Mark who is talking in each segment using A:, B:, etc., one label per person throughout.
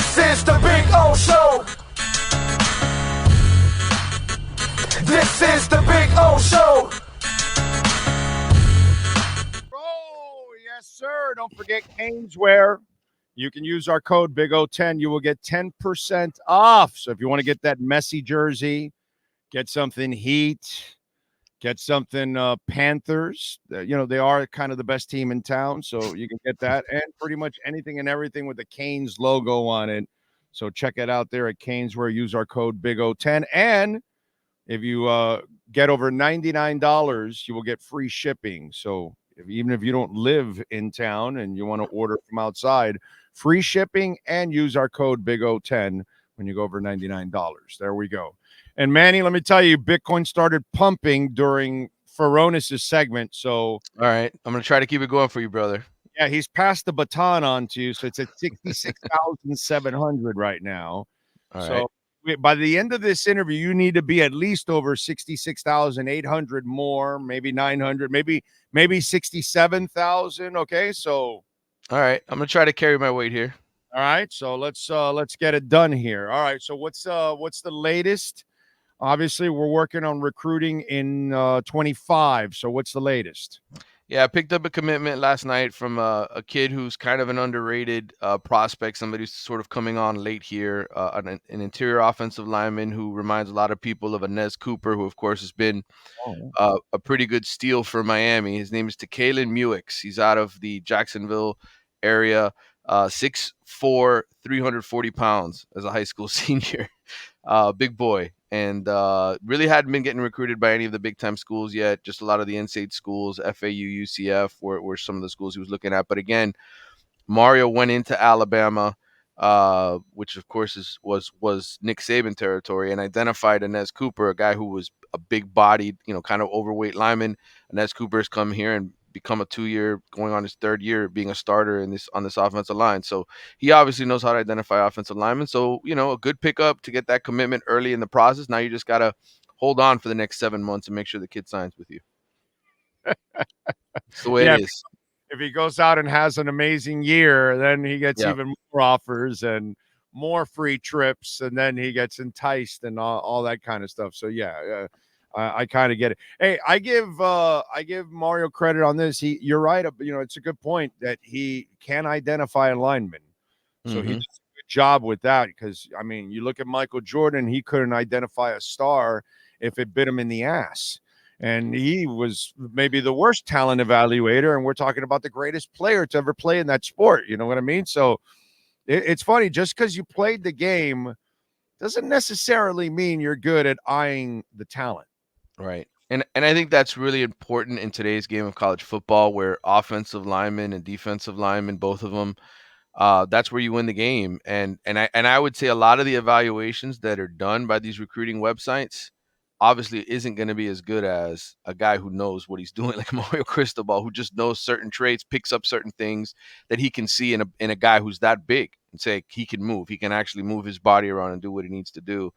A: This is the Big O Show. This is the Big O Show.
B: Oh, yes, sir. Don't forget Caneswear. You can use our code BIGO10. You will get 10% off. So if you want to get that messy jersey, get something Heat, get something Panthers. They are kind of the best team in town, so you can get that. And pretty much anything and everything with the Canes logo on it. So check it out there at Caneswear. Use our code BIGO10. And if you get over $99, you will get free shipping. So even if you don't live in town and you want to order from outside, free shipping, and use our code BIGO10 when you go over $99. There we go. And Manny, let me tell you, Bitcoin started pumping during Feronis' segment. So
C: all right, I'm gonna try to keep it going for you, brother.
B: Yeah, he's passed the baton on to you. So it's at 66,700 right now.
C: All
B: so by the end of this interview, you need to be at least over 66,800 more, maybe 900, maybe 67,000. Okay, so
C: all right, I'm gonna try to carry my weight here.
B: All right, so let's get it done here. All right, so what's the latest? Obviously, we're working on recruiting in 25. So what's the latest?
C: Yeah, I picked up a commitment last night from a kid who's kind of an underrated prospect, somebody who's sort of coming on late here, an interior offensive lineman who reminds a lot of people of Inez Cooper, who, of course, has been a pretty good steal for Miami. His name is Tekalen Muix. He's out of the Jacksonville area, 6'4", 340 pounds as a high school senior. Big boy. And really hadn't been getting recruited by any of the big-time schools yet. Just a lot of the in-state schools, FAU, UCF, were some of the schools he was looking at. But again, Mario went into Alabama, which of course was Nick Saban territory, and identified Inez Cooper, a guy who was a big-bodied, kind of overweight lineman. Inez Cooper has come here and become a 2-year, going on his 3rd year being a starter on this offensive line. So he obviously knows how to identify offensive linemen. So, a good pickup to get that commitment early in the process. Now you just got to hold on for the next 7 months and make sure the kid signs with you. That's the way it is.
B: If he goes out and has an amazing year, then he gets even more offers and more free trips, and then he gets enticed and all that kind of stuff. So I kind of get it. Hey, I give Mario credit on this. You're right. It's a good point that he can identify a lineman. So he does a good job with that, because you look at Michael Jordan, he couldn't identify a star if it bit him in the ass. And he was maybe the worst talent evaluator, and we're talking about the greatest player to ever play in that sport. You know what I mean? So it's funny, just because you played the game doesn't necessarily mean you're good at eyeing the talent.
C: Right. And I think that's really important in today's game of college football, where offensive linemen and defensive linemen, both of them, that's where you win the game. And I would say a lot of the evaluations that are done by these recruiting websites obviously isn't going to be as good as a guy who knows what he's doing, like Mario Cristobal, who just knows certain traits, picks up certain things that he can see in a guy who's that big, and say he can move. He can actually move his body around and do what he needs to do.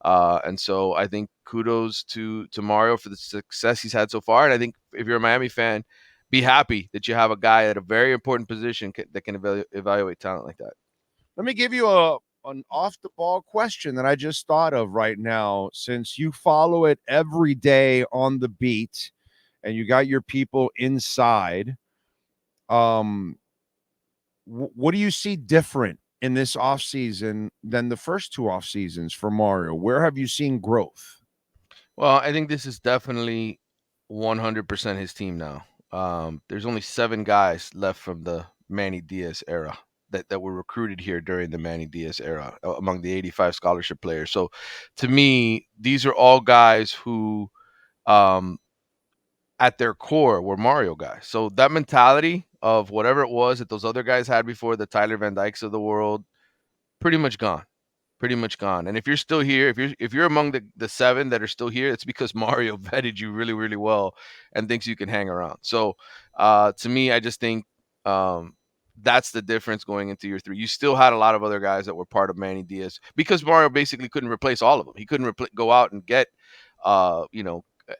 C: And so I think kudos to Mario for the success he's had so far. And I think if you're a Miami fan, be happy that you have a guy at a very important position that can evaluate talent like that.
B: Let me give you an off-the-ball question that I just thought of right now. Since you follow it every day on the beat and you got your people inside, what do you see different in this offseason than the first 2 off seasons for Mario? Where have you seen growth?
C: Well, I think this is definitely 100% his team now. There's only 7 guys left from the Manny Diaz era that were recruited here during the Manny Diaz era among the 85 scholarship players. So to me, these are all guys who at their core were Mario guys. So that mentality of whatever it was that those other guys had before, the Tyler Van Dykes of the world, pretty much gone. And if you're still here, if you're among the 7 that are still here, it's because Mario vetted you really, really well and thinks you can hang around. So to me, I just think that's the difference going into year 3. You still had a lot of other guys that were part of Manny Diaz, because Mario basically couldn't replace all of them. He couldn't go out and get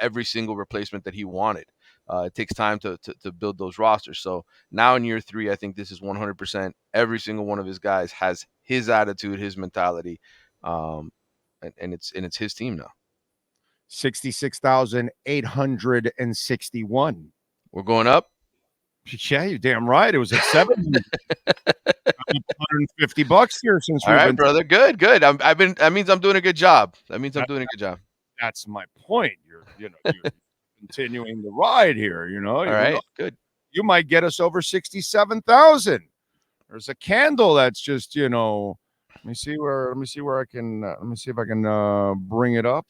C: every single replacement that he wanted. It takes time to build those rosters. So now in year 3, I think this is 100%. Every single one of his guys has his attitude, his mentality, and it's his team now.
B: 66,861.
C: We're going up.
B: Yeah, you're damn right. It was at $750 here since
C: All
B: we've
C: right,
B: been.
C: brother. Good. That means I'm doing a good job.
B: That's my point. You're continuing the ride here.
C: All right. Good.
B: You might get us over 67,000. There's a candle that's just, let me see where I can, let me see if I can bring it up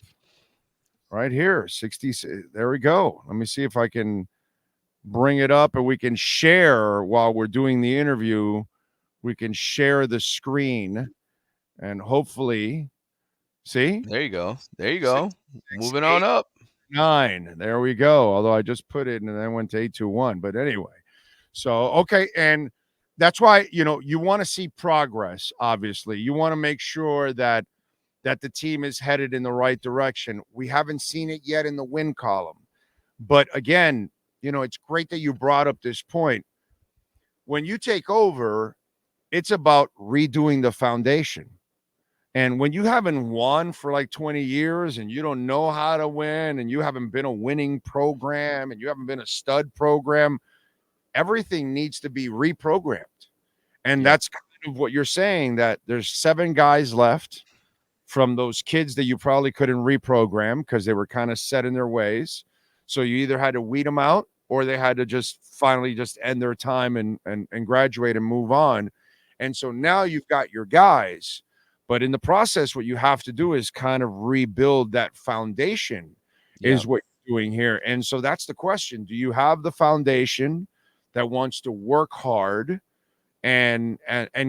B: right here. 60. There we go. Let me see if I can bring it up and we can share while we're doing the interview. We can share the screen and hopefully see.
C: There you go. Moving on up.
B: 9. There we go. Although I just put it and then went to 821. But anyway, so okay, and that's why you want to see progress. Obviously, you want to make sure that the team is headed in the right direction. We haven't seen it yet in the win column, but again, it's great that you brought up this point. When you take over, it's about redoing the foundation. And when you haven't won for like 20 years and you don't know how to win and you haven't been a winning program and you haven't been a stud program, everything needs to be reprogrammed. And that's kind of what you're saying, that there's 7 guys left from those kids that you probably couldn't reprogram because they were kind of set in their ways. So you either had to weed them out or they had to just finally just end their time and graduate and move on. And so now you've got your guys. But in the process, what you have to do is kind of rebuild that foundation is what you're doing here. And so that's the question. Do you have the foundation that wants to work hard and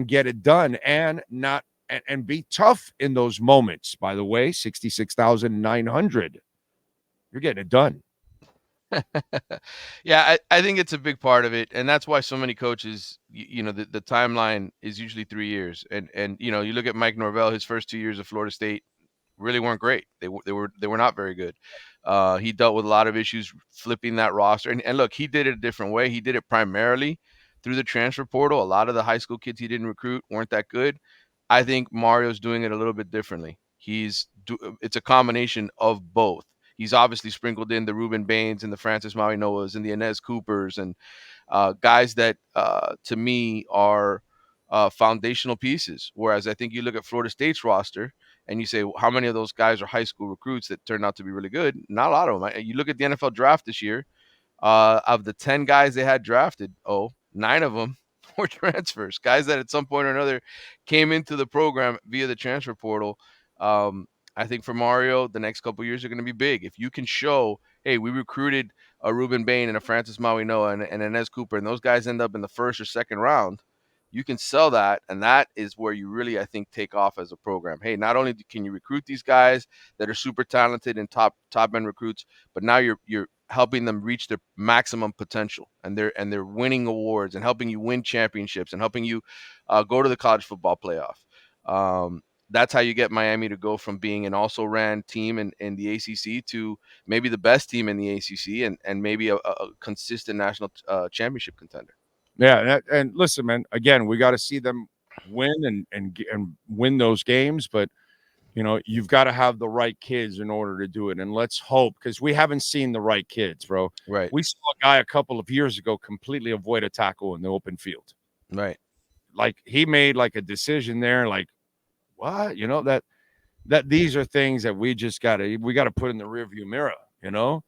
B: get it done and not and be tough in those moments? By the way, 66,900. You're getting it done.
C: Yeah, I think it's a big part of it, and that's why so many coaches, the timeline is usually 3 years, and you look at Mike Norvell, his first 2 years of Florida State really weren't great. They were not very good. He dealt with a lot of issues flipping that roster, and look, he did it a different way. He did it primarily through the transfer portal. A lot of the high school kids he didn't recruit weren't that good. I think Mario's doing it a little bit differently. It's a combination of both. He's obviously sprinkled in the Ruben Baines and the Francis Maui Noahs and the Inez Coopers and guys that, to me, are foundational pieces. Whereas I think you look at Florida State's roster and you say, well, how many of those guys are high school recruits that turned out to be really good? Not a lot of them. You look at the NFL draft this year, of the 10 guys they had drafted, 9 of them were transfers, guys that at some point or another came into the program via the transfer portal. I think for Mario, the next couple of years are going to be big. If you can show, hey, we recruited a Ruben Bain and a Francis Maui Noah and an Inez Cooper, and those guys end up in the first or second round, you can sell that, and that is where you really, I think, take off as a program. Hey, not only can you recruit these guys that are super talented and top end recruits, but now you're helping them reach their maximum potential, and they're winning awards and helping you win championships and helping you go to the college football playoff. That's how you get Miami to go from being an also-ran team in the ACC to maybe the best team in the ACC and maybe a consistent national championship contender.
B: Yeah, and listen, man. Again, we got to see them win and win those games, but you've got to have the right kids in order to do it. And let's hope, because we haven't seen the right kids, bro.
C: Right.
B: We saw a guy a couple of years ago completely avoid a tackle in the open field.
C: Right.
B: Like he made like a decision there, like what? That these are things that we got to put in the rearview mirror, kind of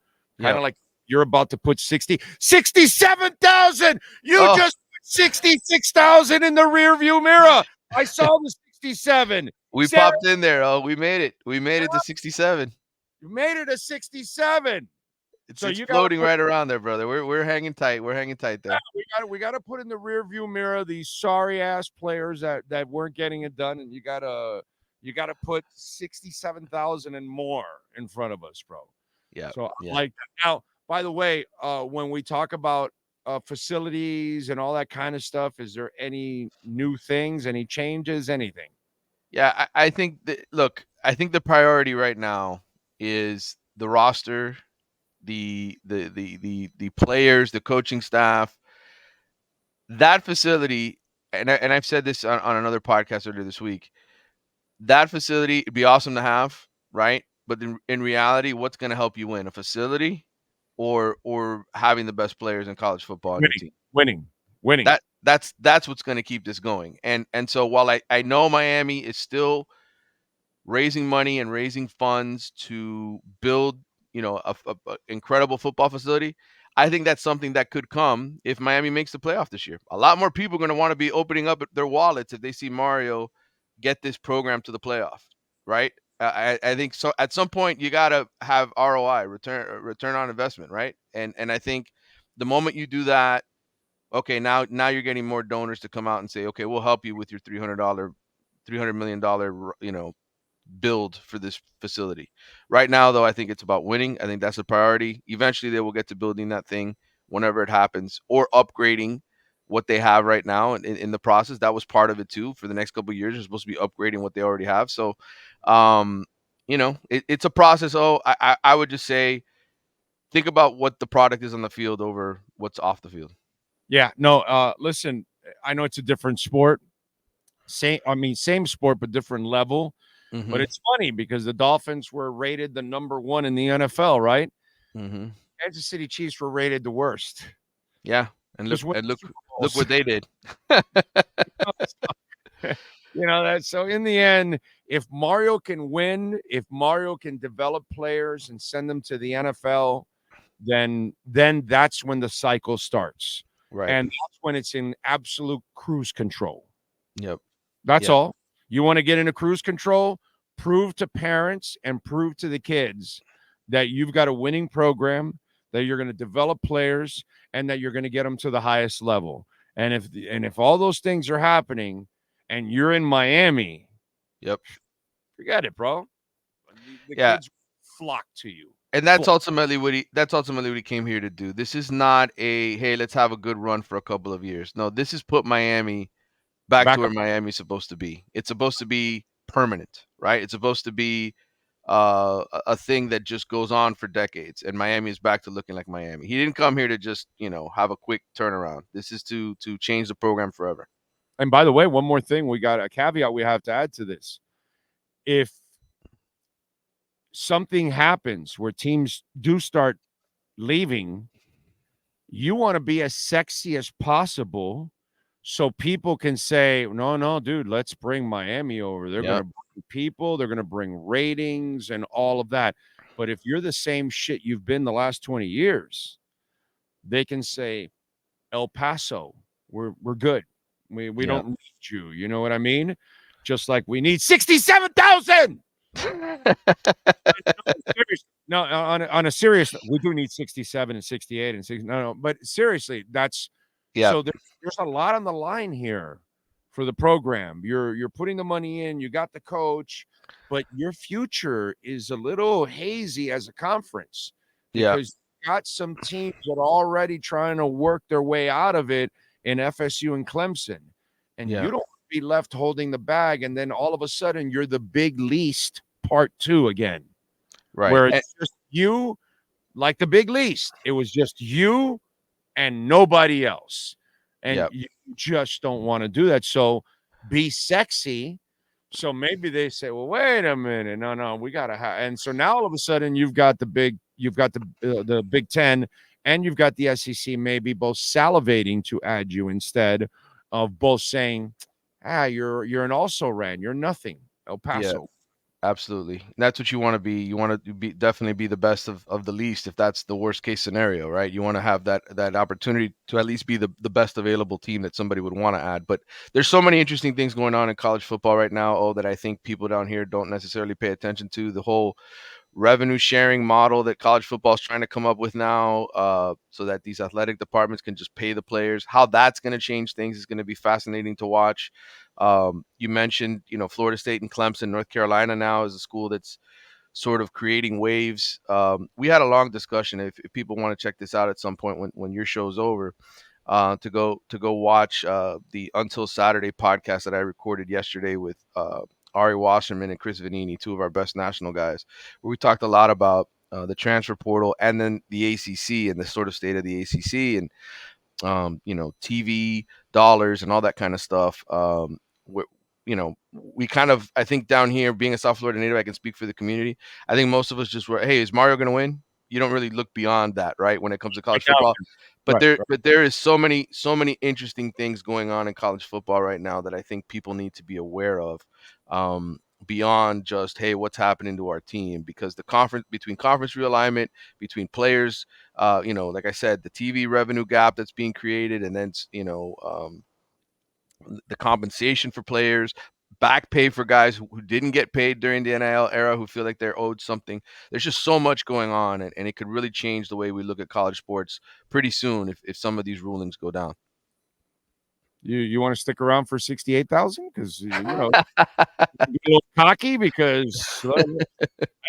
B: like you're about to put 67,000. You just put 66,000 in the rearview mirror. I saw the 67.
C: We popped in there. Oh, we made it. We made it to 67.
B: You made it to 67.
C: It's floating right around there, brother. We're hanging tight. We're hanging tight there.
B: We got to put in the rearview mirror these sorry ass players that weren't getting it done, and you gotta put 67,000 and more in front of us, bro.
C: Yeah.
B: So like now, by the way, when we talk about facilities and all that kind of stuff, is there any new things, any changes, anything?
C: Yeah, I think I think the priority right now is the roster, the players, the coaching staff, that facility, and I've said this on another podcast earlier this week. That facility, it'd be awesome to have, right? But in reality, what's going to help you win? A facility or having the best players in college football on your team?
B: Winning.
C: That's what's going to keep this going. And so while I know Miami is still raising money and raising funds to build, a incredible football facility, I think that's something that could come if Miami makes the playoff this year. A lot more people are going to want to be opening up their wallets if they see Mario get this program to the playoff, right? I think so. At some point, you got to have ROI, return on investment, right? And I think the moment you do that, okay, now you're getting more donors to come out and say, okay, we'll help you with your $300 million, build for this facility. Right now, though, I think it's about winning. I think that's a priority. Eventually, they will get to building that thing whenever it happens, or upgrading what they have right now. And in the process, that was part of it too. For the next couple of years, they're supposed to be upgrading what they already have. So, it's a process. I would just say, think about what the product is on the field over what's off the field.
B: Yeah, no, listen, I know it's a different sport. Same sport, but different level.
C: Mm-hmm.
B: But it's funny because the Dolphins were rated the number 1 in the NFL, right?
C: Mm-hmm.
B: Kansas City Chiefs were rated the worst.
C: Yeah, and look what they did.
B: So in the end, if Mario can win, if Mario can develop players and send them to the NFL, then that's when the cycle starts.
C: Right.
B: And that's when it's in absolute cruise control.
C: Yep.
B: That's all. You want to get into cruise control? Prove to parents and prove to the kids that you've got a winning program, that you're going to develop players, and that you're going to get them to the highest level. And if all those things are happening and you're in Miami,
C: yep,
B: forget it, bro. The kids flock to you.
C: And that's ultimately what he came here to do. This is not hey, let's have a good run for a couple of years. No, this is put Miami back to where Miami's supposed to be. It's supposed to be permanent, right? It's supposed to be a thing that just goes on for decades, and Miami is back to looking like Miami. He didn't come here to just, have a quick turnaround. This is to change the program forever.
B: And by the way, one more thing, we got a caveat we have to add to this. If something happens where teams do start leaving, you want to be as sexy as possible so people can say, no, dude, let's bring Miami over. They're going to bring people, they're going to bring ratings and all of that. But if you're the same shit you've been the last 20 years, they can say, El Paso, we're good. We don't need you. You know what I mean? Just like we need 67,000. No, on a serious, we do need 67 and 68 and 60. No, but seriously, that's so there's a lot on the line here for the program. You're putting the money in, you got the coach, but your future is a little hazy as a conference because you got some teams that are already trying to work their way out of it in FSU and Clemson, and you don't be left holding the bag, and then all of a sudden you're the big least part 2 again.
C: Right.
B: Where it's just you, like the big least. It was just you and nobody else. And you just don't want to do that. So be sexy. So maybe they say, well, wait a minute. No, we got to have. And so now all of a sudden you've got the Big Ten and you've got the SEC maybe both salivating to add you instead of both saying, you're an also-ran. You're nothing. El Paso.
C: Yeah. Absolutely. And that's what you want to be. You want to definitely be the best of the least, if that's the worst case scenario, right? You want to have that opportunity to at least be the best available team that somebody would want to add. But there's so many interesting things going on in college football right now, that I think people down here don't necessarily pay attention to. The whole revenue sharing model that college football is trying to come up with now, so that these athletic departments can just pay the players. How that's going to change things is going to be fascinating to watch. You mentioned, Florida State and Clemson. North Carolina now is a school that's sort of creating waves. We had a long discussion. If people want to check this out at some point when your show's over, to go watch the Until Saturday podcast that I recorded yesterday with Ari Wasserman and Chris Vanini, two of our best national guys, where we talked a lot about the transfer portal, and then the ACC and the sort of state of the ACC, and TV dollars and all that kind of stuff. We kind of, I think down here, being a South Florida native, I can speak for the community. I think most of us just were, hey, is Mario going to win? You don't really look beyond that, right? When it comes to college football. But there is so many interesting things going on in college football right now that I think people need to be aware of, beyond just, hey, what's happening to our team? Because the conference realignment between players, like I said, the TV revenue gap that's being created, and then the compensation for players, back pay for guys who didn't get paid during the NIL era, who feel like they're owed something. There's just so much going on, and it could really change the way we look at college sports pretty soon if some of these rulings go down.
B: You want to stick around for 68,000? Because be a little cocky, because that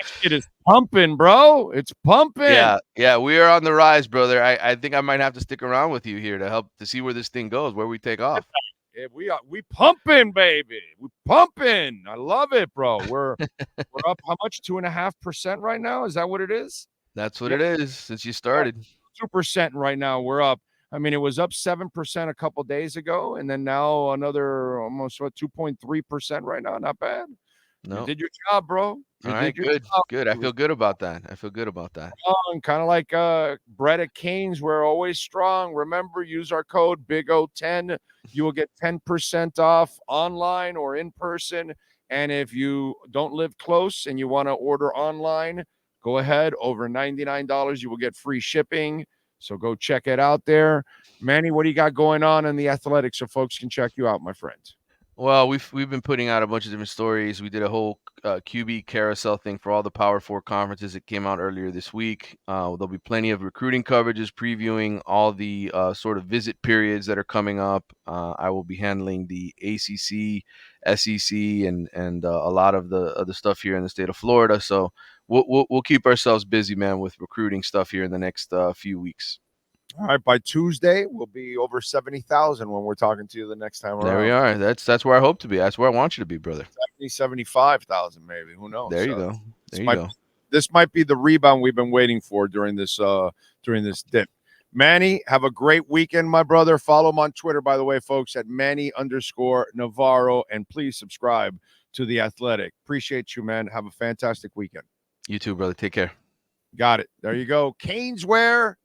B: shit is pumping, bro. It's pumping.
C: Yeah, we are on the rise, brother. I think I might have to stick around with you here to help to see where this thing goes, where we take off.
B: Yeah, we pumping, baby. We pumping. I love it, bro. We're up how much? 2.5% right now. Is that what it is?
C: That's what it is since you started.
B: 2% right now. We're up. I mean, it was up 7% a couple days ago, and then now another almost 2.3% right now. Not bad.
C: No.
B: You did your job, bro.
C: All right, good. I feel good about that.
B: Kind of like Brett at Canes. We're always strong. Remember, use our code BIGO10. You will get 10% off online or in person. And if you don't live close and you want to order online, go ahead. Over $99, you will get free shipping. So go check it out there. Manny, what do you got going on in the athletics so folks can check you out, my friend?
C: Well, we've been putting out a bunch of different stories. We did a whole QB carousel thing for all the Power 4 conferences. It came out earlier this week. There'll be plenty of recruiting coverages previewing all the sort of visit periods that are coming up. I will be handling the ACC, SEC, and a lot of the stuff here in the state of Florida. So we'll keep ourselves busy, man, with recruiting stuff here in the next few weeks.
B: All right, by Tuesday, we'll be over 70,000 when we're talking to you the next time around.
C: There we are. That's where I hope to be. That's where I want you to be, brother.
B: 75,000 maybe. Who knows?
C: There you go.
B: This might be the rebound we've been waiting for during this dip. Manny, have a great weekend, my brother. Follow him on Twitter, by the way, folks, at Manny_Navarro, and please subscribe to The Athletic. Appreciate you, man. Have a fantastic weekend.
C: You too, brother. Take care.
B: Got it. There you go. Caneswear.com.